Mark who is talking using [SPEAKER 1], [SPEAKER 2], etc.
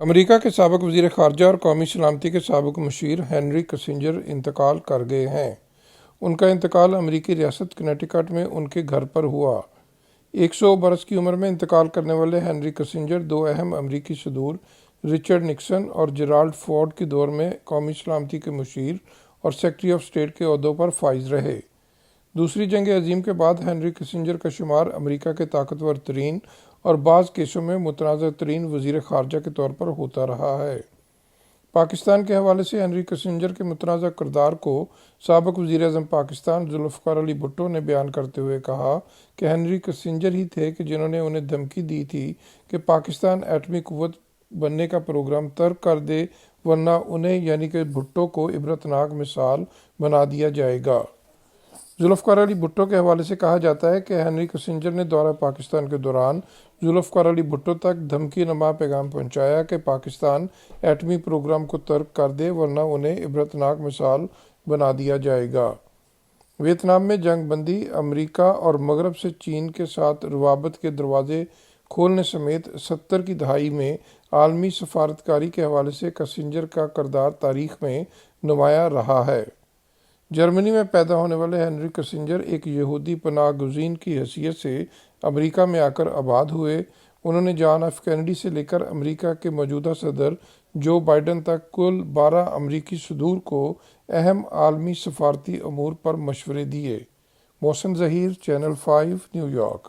[SPEAKER 1] امریکہ کے سابق وزیر خارجہ اور قومی سلامتی کے سابق مشیر ہینری کسنجر انتقال کر گئے ہیں۔ ان کا انتقال امریکی ریاست کنیٹیکٹ میں ان کے گھر پر ہوا۔ 100 برس کی عمر میں انتقال کرنے والے ہینری کسنجر دو اہم امریکی صدور رچرڈ نکسن اور جیرالڈ فورڈ کے دور میں قومی سلامتی کے مشیر اور سیکرٹری آف اسٹیٹ کے عہدوں پر فائز رہے۔ دوسری جنگ عظیم کے بعد ہینری کسنجر کا شمار امریکہ کے طاقتور ترین اور بعض کیسوں میں متنازع ترین وزیر خارجہ کے طور پر ہوتا رہا ہے۔ پاکستان کے حوالے سے ہینری کسنجر کے متنازع کردار کو سابق وزیر اعظم پاکستان ذوالفقار علی بھٹو نے بیان کرتے ہوئے کہا کہ ہینری کسنجر ہی تھے کہ جنہوں نے انہیں دھمکی دی تھی کہ پاکستان ایٹمی قوت بننے کا پروگرام ترک کر دے ورنہ انہیں یعنی کہ بھٹو کو عبرتناک مثال بنا دیا جائے گا۔ ذوالفقار علی بھٹو کے حوالے سے کہا جاتا ہے کہ ہینری کسنجر نے دورہ پاکستان کے دوران ذوالفقار علی بھٹو تک دھمکی نما پیغام پہنچایا کہ پاکستان ایٹمی پروگرام کو ترک کر دے ورنہ انہیں عبرتناک مثال بنا دیا جائے گا۔ ویتنام میں جنگ بندی، امریکہ اور مغرب سے چین کے ساتھ روابط کے دروازے کھولنے سمیت 70 کی دہائی میں عالمی سفارتکاری کے حوالے سے کسنجر کا کردار تاریخ میں نمایاں رہا ہے۔ جرمنی میں پیدا ہونے والے ہینری کسنجر ایک یہودی پناہ گزین کی حیثیت سے امریکہ میں آ کر آباد ہوئے۔ انہوں نے جان ایف کینیڈی سے لے کر امریکہ کے موجودہ صدر جو بائیڈن تک کل 12 امریکی صدور کو اہم عالمی سفارتی امور پر مشورے دیے۔ محسن ظہیر، چینل 5 نیو یارک۔